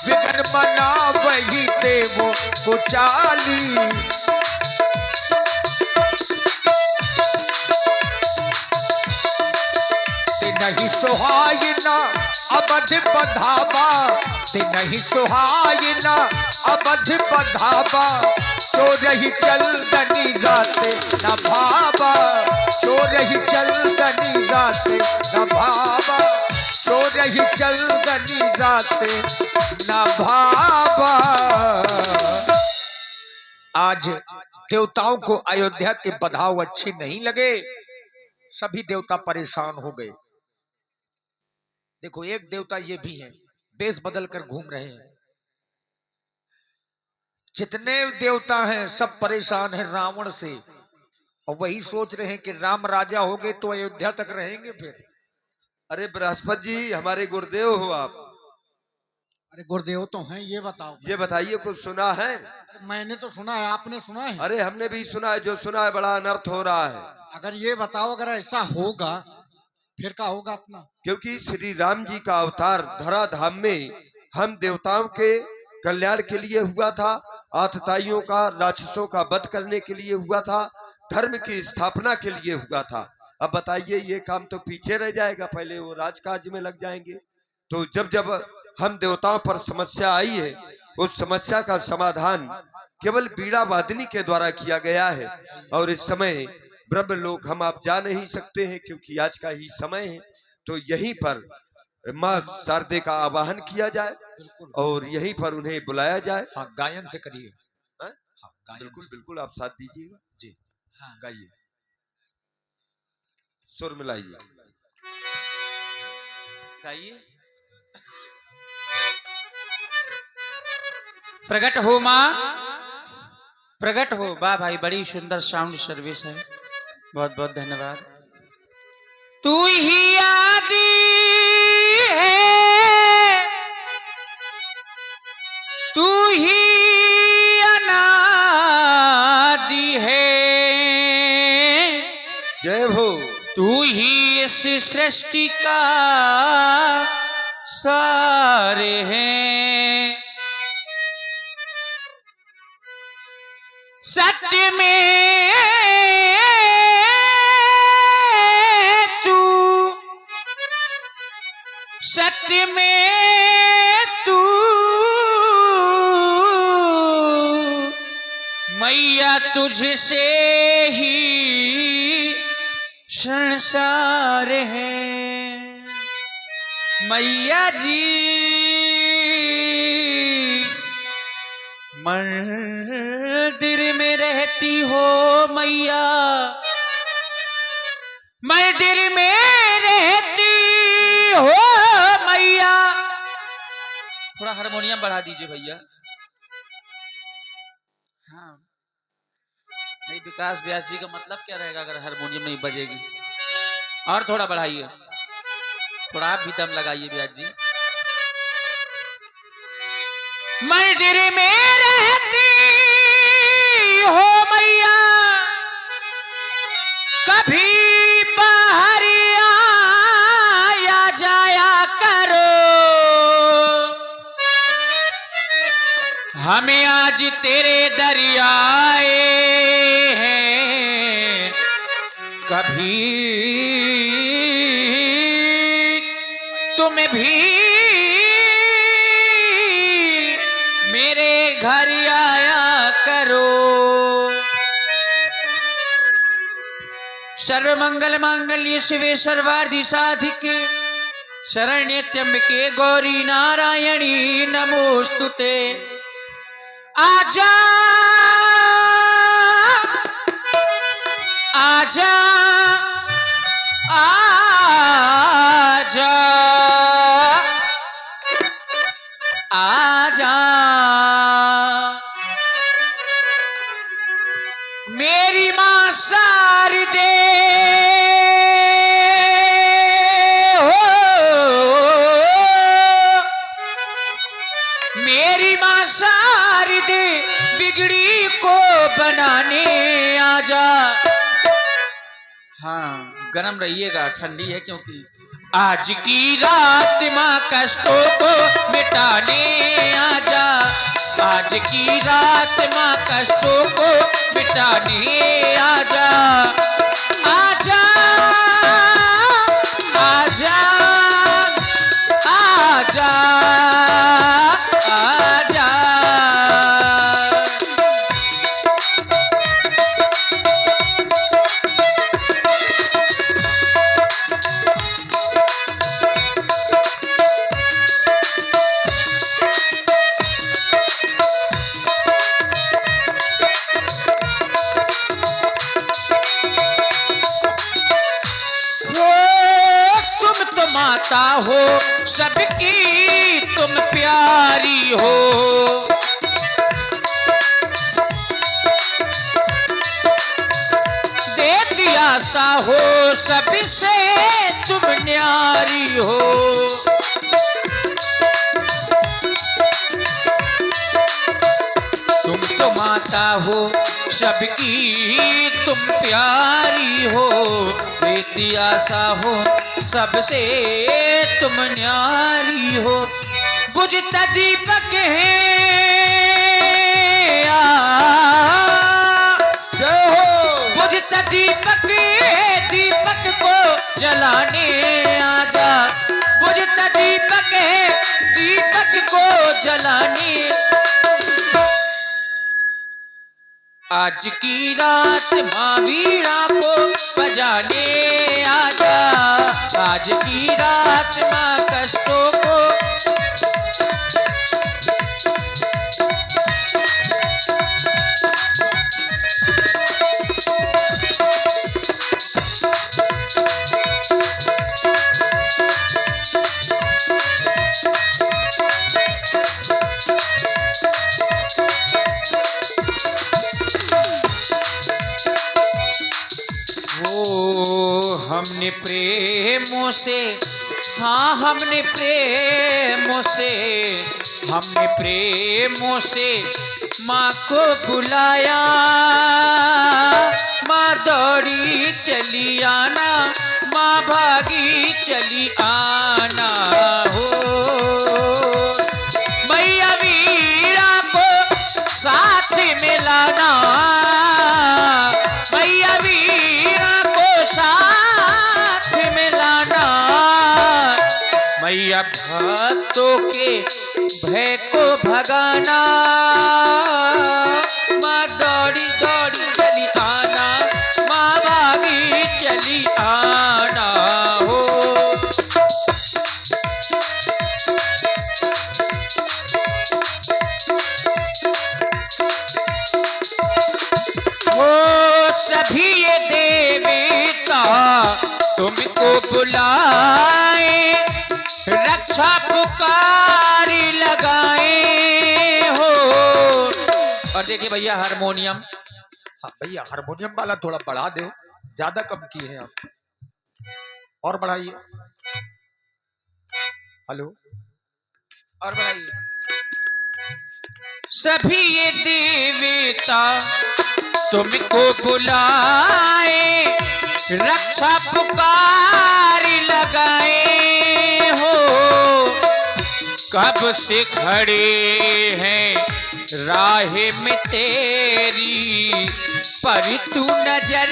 विघन बना वही देवों को चाली। नहीं सुहाई ना अवध बधावा, नहीं सुहाई ना अवध बधावा। चोरही चलदनी राते न भावा, चोरही चलदनी राते न भावा, चोरही चलदनी राते न भावा। आज देवताओं को अयोध्या के बधाव अच्छे नहीं लगे, सभी देवता परेशान हो गए। देखो एक देवता ये भी है, वेश बदल कर घूम रहे हैं। जितने देवता हैं सब परेशान हैं रावण से, और वही सोच रहे हैं कि राम राजा हो गए तो अयोध्या तक रहेंगे फिर। अरे बृहस्पति जी, हमारे गुरुदेव हो आप। अरे गुरुदेव तो हैं, ये बताओ। ये बताइए, कुछ सुना है? मैंने तो सुना है, आपने सुना है? अरे हमने भी सुना है, जो सुना है बड़ा अनर्थ हो रहा है। अगर ये बताओ, अगर ऐसा होगा फिर क्या होगा अपना? क्योंकि श्री राम जी का अवतार धराधाम में हम देवताओं के कल्याण के लिए हुआ था, आतताइयों का, राक्षसों का वध करने के लिए हुआ था, धर्म की स्थापना के लिए हुआ था। अब बताइए, ये काम तो पीछे रह जाएगा, पहले वो राजकाज में लग जाएंगे। तो जब जब हम देवताओं पर समस्या आई है, उस समस्या का समाधान केवल बीड़ा वादनी के द्वारा किया गया है। और इस समय ब्रह्मलोक हम आप जा नहीं सकते हैं, क्योंकि आज का ही समय है। तो यहीं पर माँ शारदे का आवाहन किया जाए और यहीं पर उन्हें बुलाया जाए। हाँ, गायन से करिए। हाँ, गायन बिल्कुल से। बिल्कुल, आप साथ दीजिएगा जी हाँ, गाइए। सुर मिलाइए, गाइए। प्रकट हो माँ, प्रकट हो। वाह भाई, बड़ी सुंदर साउंड सर्विस है, बहुत बहुत धन्यवाद। तू ही आदि है, तू ही अनादि है, जय हो। तू ही इस सृष्टि का सार है। सत्य में तू, सत्य में तू मैया, तुझसे ही संसार है। मैया जी मंदिर में रहती हो मैया, मंदिर में रहती हो मैया। थोड़ा हारमोनियम बढ़ा दीजिए भैया। हाँ, नहीं, विकास व्यास जी का मतलब क्या रहेगा अगर हारमोनियम नहीं बजेगी? और थोड़ा बढ़ाइए, थोड़ा आप भी दम लगाइए व्यास जी। मंदिर में रहती हो मैया, कभी बाहर आया जाया करो। हमें आज तेरे दरियाए हैं, कभी तुम भी मेरे घर आया करो। सर्वमंगल मांगल्य शिवे सर्वार्थ साधिके, शरण्ये त्र्यंबके गौरी नारायणी नमोस्तुते। आजा आजा आजा आजा, मेरी मां शारदे हो, मेरी मां शारदे बिगड़ी को बनाने आजा। हाँ, गरम रहिएगा, ठंडी है क्योंकि आज की रात मां कष्टों को मिटाने आज की रात माँ कष्टों को मिटाने आजा आजा आजा आजा आजा। माता हो सबकी तुम प्यारी हो, दे दिया सा हो सबसे तुम न्यारी हो। तुम तो माता हो सबकी तुम प्यारी हो, बेटी आशा हो सबसे तुम न्यारी हो। बुझता दीपक है बुझता दीपक दीपक को जलाने आजा, बुझता दीपक है दीपक को जलाने। आज की रात माँ वीणा को बजाने आजा, आज की रात माँ कष्टों को। हमने प्रेमों से हाँ हमने प्रेमों से माँ को बुलाया, माँ दौड़ी चली आना, माँ भागी चली आना हो। मैया वीरा को साथ में लाना, मैया वीरा को साथ में लाना। मैया भक्तों के भय को भगाना, माँ दौड़ी दौड़ी चली आना, माँ भागी चली आना हो। ओ सभी ये देवता तुमको बुलाए, रक्षा पुकारी लगाए हो। और देखिए भैया हारमोनियम, हाँ भैया हारमोनियम वाला थोड़ा बढ़ा दो, ज्यादा कम किए हैं आप, और बढ़ाइए। हेलो और बढ़ाइए। सभी ये देवता तुमको बुलाए, रक्षा पुकारी लगाए हो। कब से खड़े हैं राह में तेरी, पर तू नजर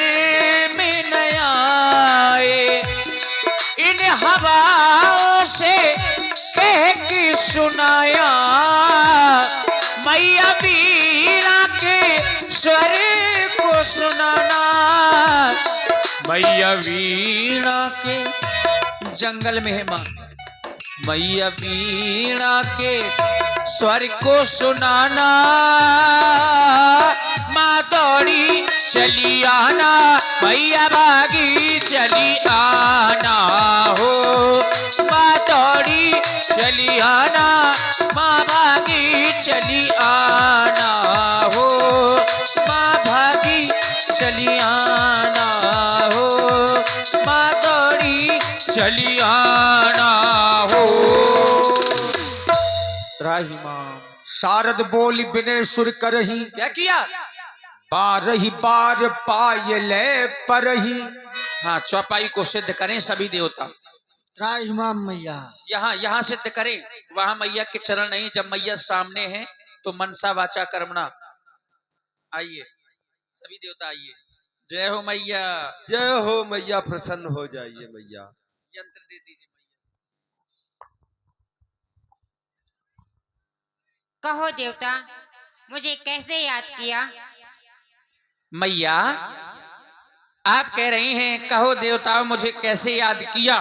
में न आए। इन हवाओं से कह के सुनाया, मैया वीणा के स्वर को सुनाना। मैया वीणा के जंगल में है माँ, मैया वीणा के स्वर को सुनाना। माँ दौड़ी चली आना, मैया भागी चली आना हो। माँ दौड़ी चली आना, माँ भागी चली आना हो। माँ भागी चली आना हो, माँ दौड़ी चली आना हो। राहिमा शारद बोली बिने सुर करही, क्या किया? बारही बार पायले परही। हाँ, चौपाई को सिद्ध करें सभी देवता। त्राहिमाम मैया यहाँ सिद्ध करें, वहां मैया के चरण नहीं। जब मैया सामने है तो मनसा वाचा कर्मणा। आइए सभी देवता आइए। जय हो मैया। जय हो मैया, प्रसन्न हो जाइए मैया। यंत्र दे दीजिए मैया। कहो देवता, मुझे कैसे याद किया? मैया आप कह रही हैं कहो देवताओं मुझे कैसे याद किया।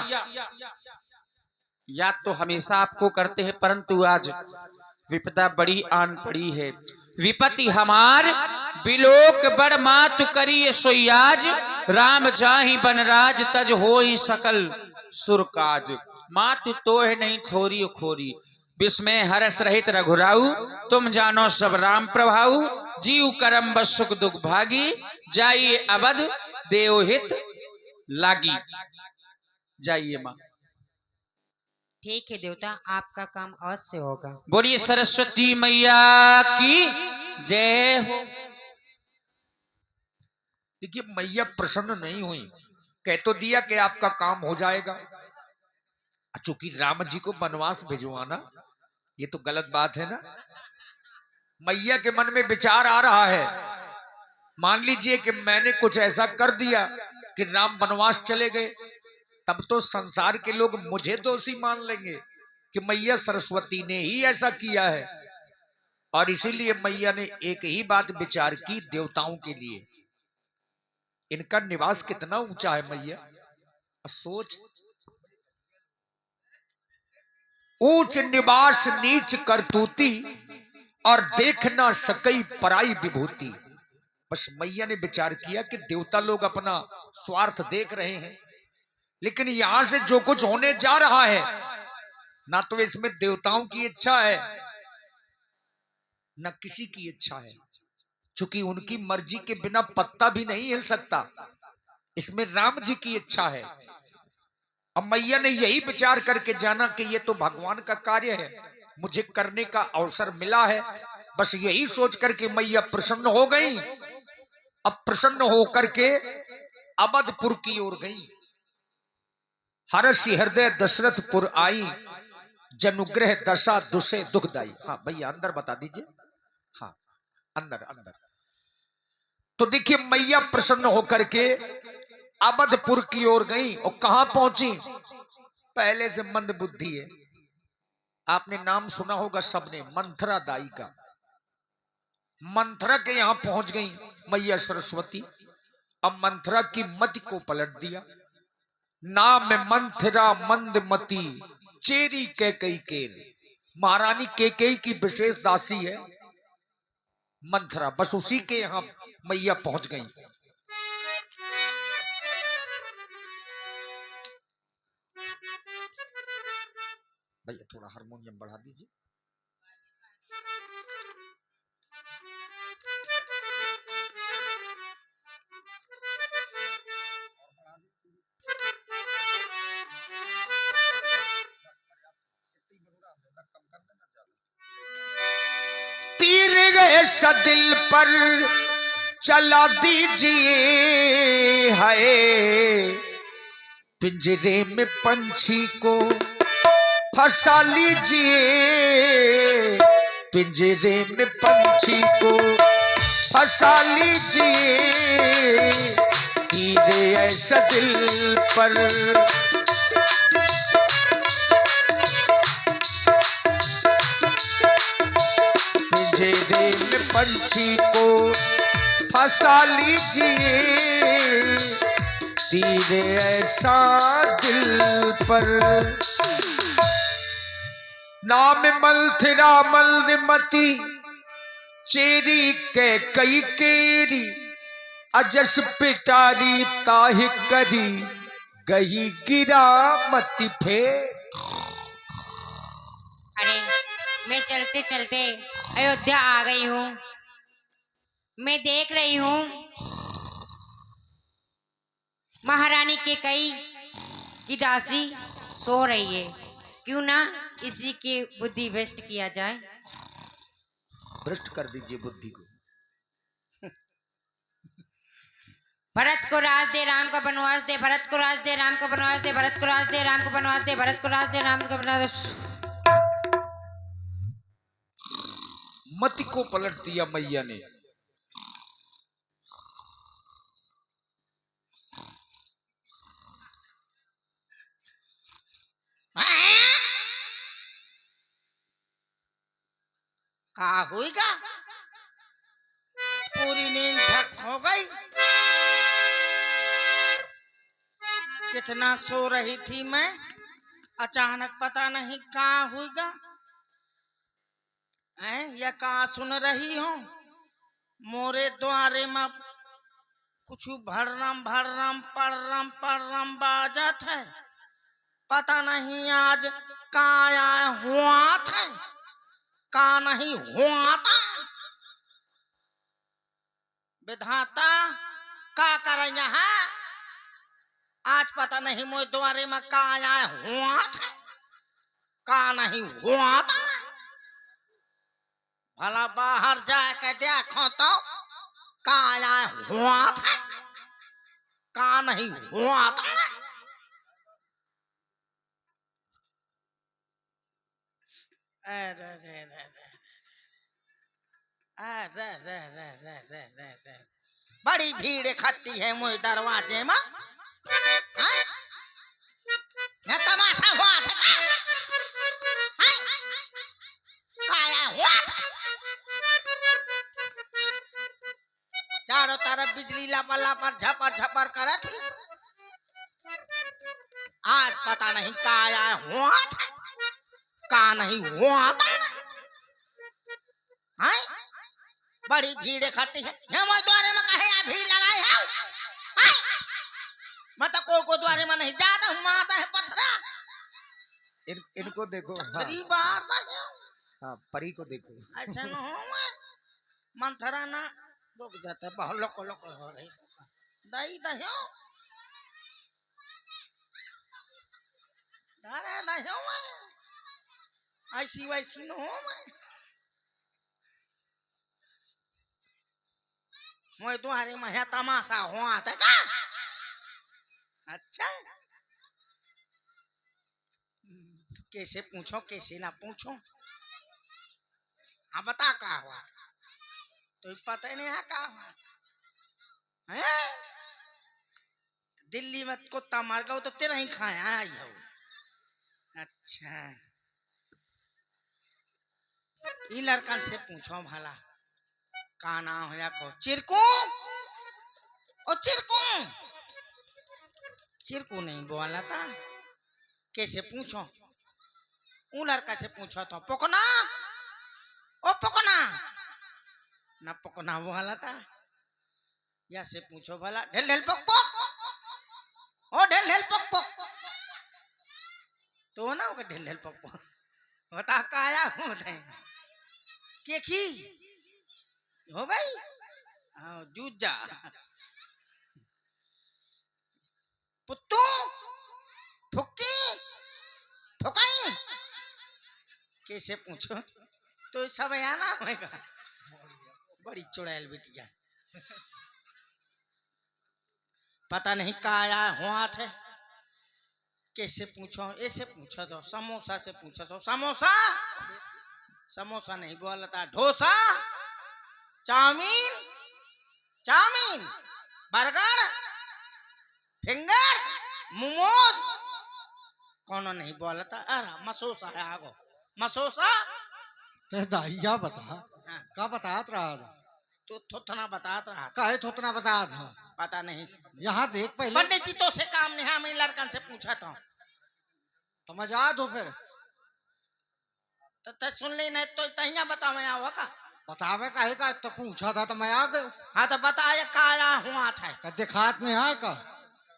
याद तो हमेशा आपको करते हैं, परंतु आज विपदा बड़ी आन पड़ी है। विपत्ति हमार बिलोक बड़ मातु करी सोयाज, राम जाहि बनराज तज होई सकल सुरकाज। मातु तो है नहीं थोरी खोरी, विस्मय हरस रहित रघुराऊ, तुम जानो सब राम प्रभाऊ। जीव करम बस सुख दुख भागी, जाइए अवध देवहित लागी। जाइए माँ। ठीक है देवता, आपका काम अवश्य होगा। बोलिए सरस्वती मैया की जय हो। देखिए मैया प्रसन्न नहीं हुई, कह तो दिया कि आपका काम हो जाएगा। चूंकि राम जी को वनवास भिजवाना ये तो गलत बात है ना। मैया के मन में विचार आ रहा है, मान लीजिए कि मैंने कुछ ऐसा कर दिया कि राम वनवास चले गए, तब तो संसार के लोग मुझे दोषी मान लेंगे कि मैया सरस्वती ने ही ऐसा किया है। और इसीलिए मैया ने एक ही बात विचार की देवताओं के लिए, इनका निवास कितना ऊंचा है मैया, सोच। ऊंच निवास नीच करतूती, और देख ना सकई पराई विभूति। बस मैया ने विचार किया कि देवता लोग अपना स्वार्थ देख रहे हैं, लेकिन यहां से जो कुछ होने जा रहा है ना तो इसमें देवताओं की इच्छा है न किसी की इच्छा है, क्योंकि उनकी मर्जी के बिना पत्ता भी नहीं हिल सकता। इसमें राम जी की इच्छा है। अब मैया ने यही विचार करके जाना कि ये तो भगवान का कार्य है, मुझे करने का अवसर मिला है। बस यही सोच करके मैया प्रसन्न हो गई। अब प्रसन्न होकर के अवधपुर की ओर गई। हरषि हृदय दशरथपुर आई, जनुग्रह दशा दुसे दुखदाई। हाँ भैया अंदर बता दीजिए। हाँ अंदर अंदर। तो देखिए मैया प्रसन्न होकर के अवधपुर की ओर गई और कहां पहुंची। पहले से मंद बुद्धि है, आपने नाम सुना होगा सबने, मंथरा दाई का। मंथरा के यहां पहुंच गई मैया सरस्वती। अब मंथरा की मति को पलट दिया। नाम मंथरा मंदमती, चेरी कैकई केर। महारानी कैकेयी की विशेष दासी है मंथरा। बस उसी के यहां मैया पहुंच गई। भैया थोड़ा हारमोनियम बढ़ा दीजिए। तीर गए दिल पर चला दीजिए, हाय पिंजरे में पंछी को फंसा लीजिए। पिंजरे में पंछी को फंसा लीजिए, तीर ऐसा दिल पर। पिंजरे में पंछी को फंसा लीजिए, तीर ऐसा दिल पर। नाम मंथरा मंदमती, चेरी कैकई केरी। अजस पिटारी ताहि करी, गई गिरा मति फेर। अरे मैं चलते चलते अयोध्या आ गई हूँ। मैं देख रही हूँ महारानी कैकेयी की दासी सो रही है। क्यों ना इसी की बुद्धि भ्रष्ट किया जाए। भ्रष्ट कर दीजिए बुद्धि को। भरत को राज दे, राम का वनवास दे। भरत को राज दे, राम का वनवास दे। भरत को राज दे, राम को वनवास दे। भरत को राज दे, राम का वनवास दे। मति को पलट दिया मैया ने। का हुईगा? पूरी नींद झक हो गई। कितना सो रही थी मैं, अचानक पता नहीं कहाँ हुईगा। या कहाँ सुन रही हूँ मोरे द्वारे में कुछ भररम भररम पड़रम बाजत है। पता नहीं आज कहाँ आया हुआ था, कहाँ नहीं हुआ था। विधाता का कर यहाँ, आज पता नहीं मोरे द्वारे में कहाँ आया हुआ था, कहाँ नहीं हुआ था। भला बाहर जाके देखो तो कहाँ आया हुआ था, कहाँ नहीं हुआ था। अरे रे रे रे अरे रे रे रे रे रे रे, बड़ी भीड़ इकट्ठी है मुझे दरवाजे में। ये तमाशा हुआ था काया हुआ था। चारों तरफ बिजली लापला पर झपर झपर करे थी। आज पता नहीं काया हुआ था, का नहीं हुआ था। बड़ी भीड़ इकट्ठी है। द्वारे में कहे या भीड़ लगाई है। मतलब को द्वारे में नहीं जाता हूँ, आता है पथरा। इनको देखो। पथरी बार नहीं। हाँ, परी को देखो। ऐसे न हो मैं मंथरा ना रुक जाता, बहुत लोको लोको हो रही। दही दहियो धारे दहियो मैं ऐसी वैसी न हो मैं। मोए द्वारे में है तमाशा हुआ था का? अच्छा, कैसे पूछो कैसे ना पूछो। हाँ बता का हुआ, तो पता ही नहीं है का हुआ है। दिल्ली में कुत्ता मार गया तो तेरा ही खाया आई हो। अच्छा, ये लड़कन से पूछो भला का नाम है को। चिरकू, ओ चिरकू, चिरकू नहीं बोला था। कैसे पूछो, वो लड़का से पूछो तो पकना, ओ पकना ना पकना बोला था। या से पूछो भला ढेल ढेल पक पक, ओ ढेल ढेल पक पक, तो ना वो ढेल ढेल पक पक बता काया होते के की हो गई। हाँ जूझा पुत्तू फुक्की फुकाई। कैसे पूछो तो सब आना होगा। बड़ी चुड़ैल बिटिया, पता नहीं का आया हुआ थे। कैसे पूछो, ऐसे पूछो तो समोसा से पूछो तो समोसा, समोसा नहीं बोलता। Dosa, chowmein, chowmein, burger, finger, momos, कौन नहीं बोलता। अरे मसोसा है आगो, मसोसा। ते दाहिया बता हाँ, का बतात रहा था? तो थोथना बताता रहा। काहे थोतना बता था? पता नहीं, यहाँ देख पहले। पंडित जी तो से काम नहीं है। मैं लड़कन से पूछा था तो मजा दो फिर तो सुन ली नहीं तो तहिया बता मैं आवा का। बतावे काहे का, तो पूछा था तो मैं आ गयो। हाँ तो बताया काया हुआ था। का देखात में है का?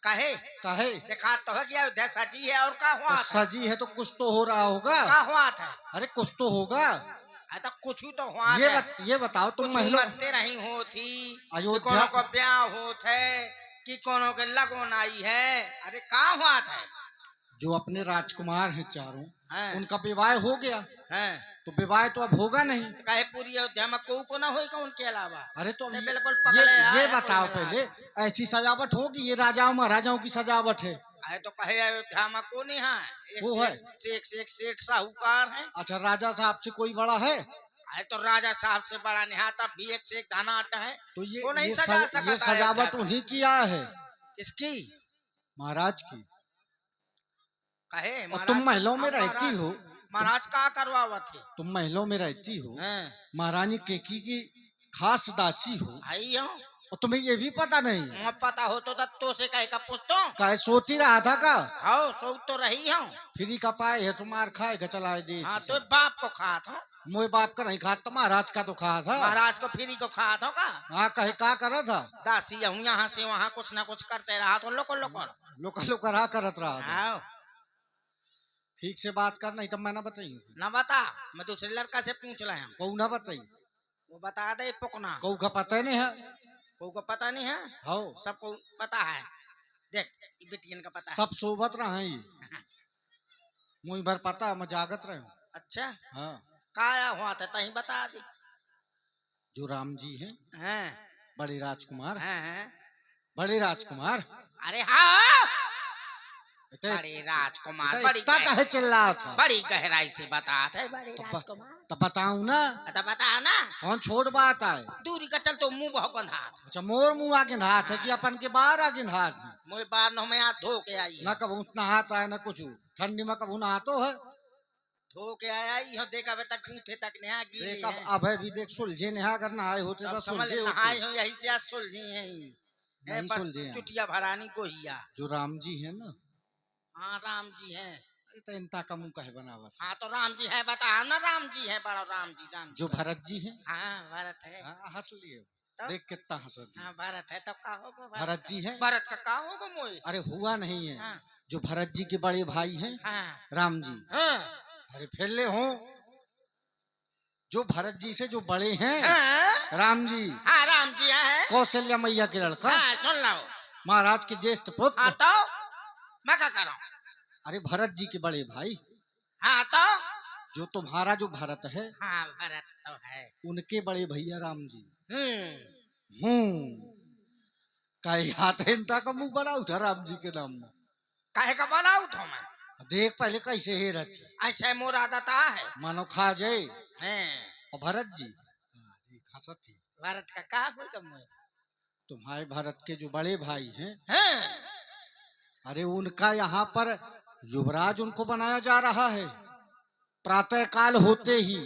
कहे काहे देखा तो हो गया, उधर सजी है और का हुआ तो था? सजी है तो कुछ तो हो रहा होगा। का हुआ था? अरे कुछ तो होगा। हाँ तो कुछ तो हुआ था। ये बताओ तुम कुछ महिला मरते रही हो थी कि अयोध्या- कोनो को ब्याह हो थे कि कोनो के लगन आई है। अरे का हुआ था? जो अपने राजकुमार हैं चारों, हाँ। उनका विवाह हो गया। हैं तो विवाह तो अब होगा नहीं। कहे पूरी अयोध्या में को ना होगा उनके अलावा। अरे तो नहीं, बिल्कुल ये पगले हैं, बताओ कोई पहले, ऐसी सजावट होगी? ये राजाओं महाराजाओं की सजावट है। है तो कहे अयोध्या में को नहीं है। वो है। एक से एक सेठ साहूकार है। अच्छा, राजा साहब से कोई बड़ा है? अरे तो राजा साहब से बड़ा निहाता भी एक से एक धनाट है। तो वो नहीं ये सजा सकता ये सजावट अयोध्या को। उन्हीं किया है, किसकी? महाराज की। कहे और महाराज, तुम महलों में अब रहती महाराज- हो, महाराज का करवावत थे? तुम महलों में रहती हो, हैं, महारानी केकी की खास दासी हो, आई हूँ। और तुम्हें ये भी पता नहीं मैं पता हो तो से कहे का पूछतो। का सोती रहा था का हाँ सो तो रही हूँ। फ्री का पाए है तुम्हार खाएगा चलाए दे। हाँ तो बाप को खा था, मोए बाप का नहीं खाता, महाराज का तो खा था। महाराज को फ्री को खा था का? हाँ कहे का करा था, दासी हूँ, यहाँ से वहाँ कुछ ना कुछ करते रहा तो लोको लोको। लोका लोका रहा करत रहा था। आओ ठीक से बात कर, नहीं तो मैं ना बताई ना बता, मैं दूसरे लड़का से पूछ रहा हूँ। कऊ ना बताई, वो बता दे पुकना। कऊ का पता नहीं है। को पता नहीं है, हो सबको पता है। देख ये बिटियन का पता है। सब सोबत रहा ये, मुझ भर पता, मैं जागत रहे हूँ। अच्छा हाँ, काया हुआ था तही बता दे। जो राम जी हैं, हैं बड़े राजकुमार, हैं। बड़े राजकुमार। अरे हाँ इतने- बड़े राजकुमार, इतना- बड़ी इतना कहे चिल्ला था, बड़ी गहराई से बता थे बड़े तो राजकुमार। तो बताऊं ना, तो बता ना, कौन छोड़ बात आए। दूरी का चल तो मुंह बहुत बंधा। अच्छा मोर मुंह आगे हाथ है कि अपन के बाहर आगे हाथ है। मुझे बार न में हाथ धो के आई ना कब उतना हाथ आए ना कुछ, ठंडी में कब नहातो है। धो के आई हो। देखा बे तक गूंथे तक नहा गई देख अब अभय भी देख सुलझे नहा कर नहाए होते तो समझ सुलझे नहाए होते। हो यही से आज सुलझी है। नहीं बस सुलझे हैं। चुटिया भरानी को हिया। जो राम जी है ना, हाँ राम जी हैं। अरे तो इनता का मुंह कहे बनावत। हाँ तो राम जी है, बता ना राम जी है, बड़ा राम जी। राम जी जो भरत जी है, हाँ भरत है। हाँ हंस लिए, तो? देख कितना हंसत है। हाँ भरत है, तब का होगा भरत जी है। भरत का होगा मोए। अरे हुआ नहीं है, हाँ जो भरत जी के बड़े भाई हैं हाँ राम जी। हाँ अरे फैले हो, जो भरत जी से जो बड़े हैं हाँ राम जी, हाँ राम जी है। कौशल्या मैया के लड़का, हाँ सुन लो। महाराज के ज्येष्ठ पुत्र। हाँ तो मैं क्या करूं? अरे भरत जी के बड़े भाई, हाँ तो जो तुम्हारा जो भरत है, हाँ भरत तो है। उनके बड़े भैया राम जी। हम्म। कई हाथ है इनता का मुंह बड़ा उठा राम जी के नाम में। काहे का बोलाऊ तो मैं? देख पहले कैसे है रच, ऐसे मोर आदता है। मानो खा जाए। हैं। और भरत जी, हंसत थी। भरत का होगा मोए? तुम्हारे भरत के जो बड़े भाई हैं, हैं। अरे उनका यहाँ पर युवराज उनको बनाया जा रहा है प्रातः काल होते ही।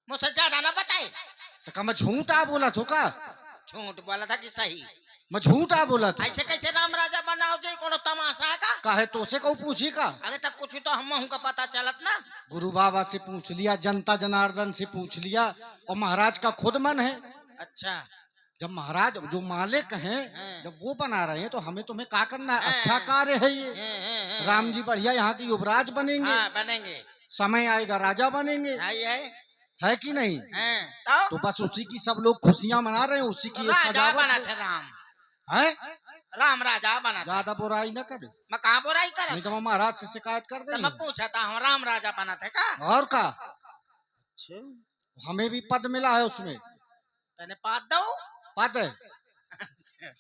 मुझसे ज्यादा ना बताए। तो का मैं झूठा बोला था का? झूठ बोला था कि सही? मैं झूठा बोला था। ऐसे कैसे राम राजा बनाओ जे कोनो तमाशा है का? काहे तो से कहूँ पूछी का? अरे तक कुछ तो हम का पता चलत ना। गुरु बाबा से पूछ लिया, जनता जनार्दन से पूछ लिया, और महाराज का खुद मन है। अच्छा जब महाराज जो मालिक हैं हाँ। जब वो बना रहे हैं तो हमें तुम्हें क्या करना है? हाँ। अच्छा कार्य है ये। हैं। राम जी बढ़िया यहाँ के युवराज बनेंगे, हाँ बनेंगे। समय आएगा राजा बनेंगे, है कि नहीं? हैं तो बस उसी की सब लोग खुशियां मना रहे हैं, उसी की एक राजा सजावट बना है। थे राम। हैं? राम राजा बना था। ज्यादा बुराई न करे, मैं कहाँ बुराई कर? नहीं तो मैं महाराज से शिकायत कर तो मैं देंगे। पूछा था हम राम राजा बना थे का? और का हमें भी पद मिला है उसमें, तने पात दो। पद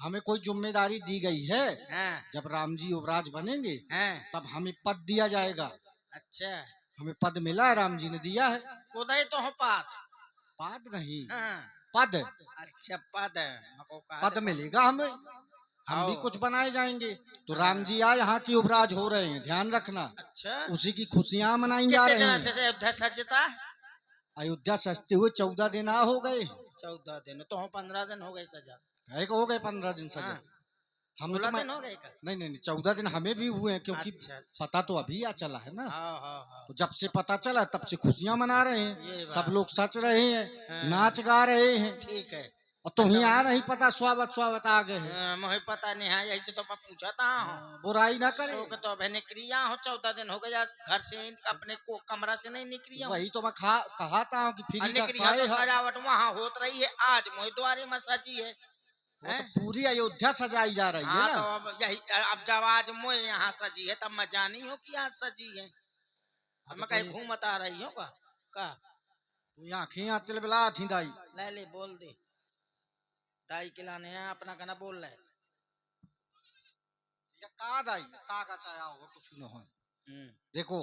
हमें कोई जिम्मेदारी दी गई है। हैं जब राम जी युवराज बनेंगे हैं। तब हमें पद दिया जाएगा। अच्छा हमें पद मिला है, राम जी ने दिया है। खुदाई तो हो पात। पद नहीं, हाँ। पद, अच्छा पद मको का पद मिलेगा हमें, हम भी कुछ बनाए जाएंगे। तो राम जी आए यहाँ की युवराज हो रहे हैं, ध्यान रखना। अच्छा उसी की खुशियां मनाई जा कितने रही दिन हैं। से अयोध्या सजता? अयोध्या सजते हुए 14 दिन आ हो गए। 14 दिन तो 15 दिन हो गए सजा। है कि हो गए 15 दिन सजा। हाँ। हमें 16 तो दिन हो गए का? नहीं नहीं नहीं 14 दिन हमें भी हुए हैं, क्योंकि अच्छा, अच्छा। पता तो अभी आ चला है ना। हाँ हाँ हाँ। तो जब से पता चला तब से खुशियां मना रहे ये हैं, बात। सब लोग सच रहे हैं, हाँ। नाच गा रहे हैं। ठीक है। और तुम्हें आ नहीं पता, स्वागत स्वागत आ गए हैं। मुझे पता नहीं है, यही से तो मैं पूछा था। बुराई ना करे। शोक तो अभी निकलिया हो, 14 दिन हो गए आज घर से अपने को कमरा से नहीं निकलिया हूँ। वही तो मैं कहा था कि फ्री का निकलिया पाए तो है। सजावट वहाँ होत रही है, आज मोहि द्वारे में सजी है। वो तो पूरी अयोध्या सजाई जा रही है हाँ ना। तो अब यही अब जब आज मोह यहाँ सजी है तब मैं जानी हूँ कि आज सजी है। अब मैं कहीं घूमत आ रही हूँ का तू आँखें यहाँ तिलबिला थी दाई। ले ले बोल दे। दाई खिलाने हैं अपना कहना बोल रहे। ये का दाई का चाया होगा कुछ न हो। देखो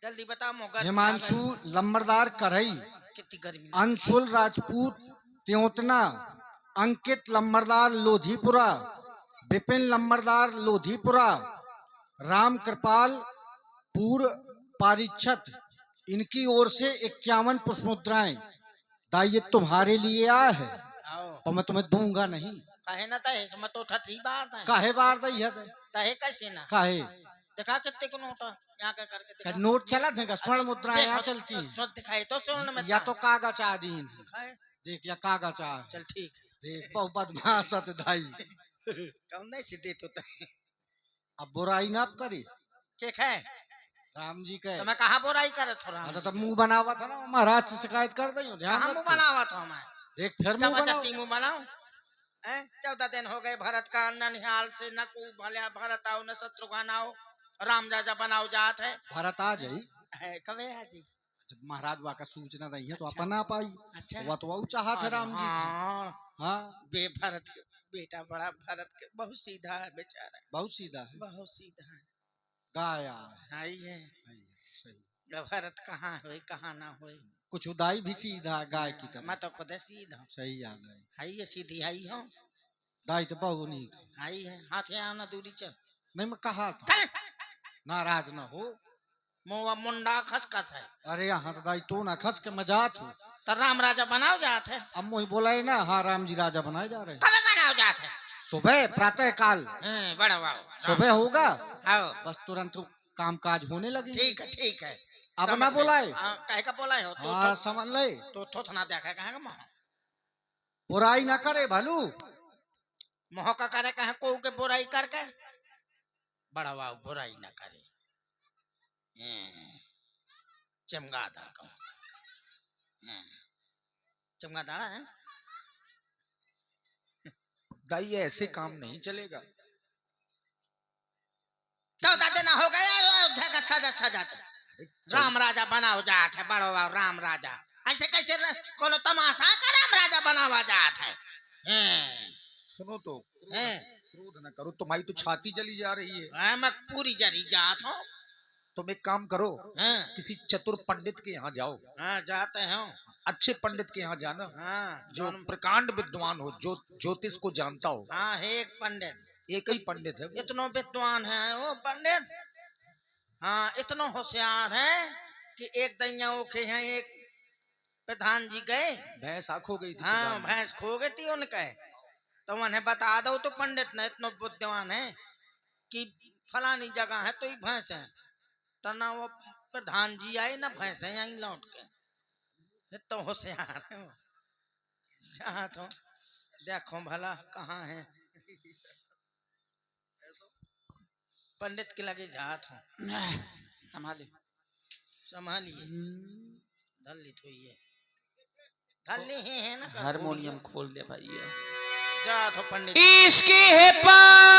जल्दी बता मोगर हिमांशु लंबरदार करई, कितनी गर्मी अंशुल राजपूत त्योतना, अंकित लंबरदार लोधीपुरा, विपिन लंबरदार लोधीपुरा, राम कृपाल पूर्व पारिच्छद, इनकी ओर से 51 पुष्प मुद्राएं। दाई ये तुम्हारे लिए आया है, आओ तो मैं तुम्हें दूंगा नहीं। कहे ना तहे समझ तो ठठी बार ना काहे बार दई है तहे कैसे ना काहे दिखा कितने को नोट यहाँ का करके का दिखा नोट चला थे स्वर्ण मुद्राएं यहाँ चलती हैं। स्वर्ण दिखाए तो स्वर्ण में या था। तो कागज आदीन दिखाए देख, या कागज आ चल ठीक है देख, बहुत बदमाशत दाई। कम नहीं सीधे तो तहे अब बुराई ना करे के है राम जी के। तो मैं कहाँ बुराई करे थोड़ा अच्छा तब मुंह बनावा था ना, महाराज से शिकायत कर दई हो, ध्यान कहाँ मुंह रखो। बनावा था मैं देख फिर मुंह बनाओ। जबरदस्ती मुंह बनाऊं 14 दिन हो गए भरत का ननिहाल से न को भले भरत आओ न शत्रुघ्न आओ राम राजा बनाओ जात है भारत आ जाई, कबे है जी जब महाराज वा का सूचना दई है तो अपन ना पाई। अच्छा वो तो वो चाहत है राम जी की। हाँ हाँ बे भरत के बेटा बड़ा भरत के बहुत सीधा है बेचारा बहुत सीधा है, बहुत सीधा है गाया हाई है सही। भरत कहाँ हुई कहाँ ना हुई कुछ उदाई भी सीधा है गाय की तरह। मैं तो खुद सीधा हूँ सही याद है, हाई है सीधी हाई हो दाई तो बहु नहीं थी। हाई है हाथ आओ ना दूरी चल नहीं मैं कहा था चल नाराज ना हो। मुआ मुंडा खसकत है अरे यहाँ तो दाई तो ना खस के मजात हो। तो राम राजा बनाओ जात है अब मुझे बोला है ना, हाँ राम जी राजा बनाए जा रहे हैं। कबे बनाओ जात है सुबह प्रातः काल बड़ा वाह सुबह होगा, आओ बस तुरंत काम काज होने लगे। ठीक है अब समझ ना गए। बोलाए। कहे का बोला है हाँ समझ ले, तो थोथ ना देखा कहे का मोह बुराई ना करे भलू। मोह का करे कहे को के बुराई करके बड़ा वाह बुराई ना करे चमगादड़ का चमगादड़ है दाई ऐसे काम नहीं चलेगा। 14 दिन हो गया अयोध्या का सजा राम राजा बनाओ जात है बड़ो वाह राम राजा ऐसे कैसे कोनो तमाशा का राम राजा बनावा जात है सुनो तो, हैं? क्रोध न करो, तुम्हारी तो छाती जली जा रही है। मैं पूरी जरी जात हूँ तुम एक काम करो, हाँ किसी चतुर पंडित के यहाँ जाओ, हाँ जाते हैं अच्छे पंडित के यहाँ जाना, हाँ जो प्रकांड विद्वान हो, जो ज्योतिष को जानता हो। हाँ है एक पंडित एक ही पंडित है वो। इतनो विद्वान है वो पंडित हाँ इतनो होशियार है कि एक दैया ओखे हैं एक प्रधान जी गए भैंस आँख हो गई थी हाँ प्रधान। भैंस खो गई थी उनके तो उन्हें बता दो तो पंडित ने इतना बुद्धिमान है कि फलानी जगह है तो ही भैंस है तो ना वो प्रधान जी आए ना भैंस आई लौट के तो होशियार है वो चाहत हो देखो भला कहाँ है पंडित के लगे जात हो संभाले संभालिए धल्ली तो ये धल्ली ही है ना हारमोनियम खोल दे भाई जात हो पंडित इसके है पास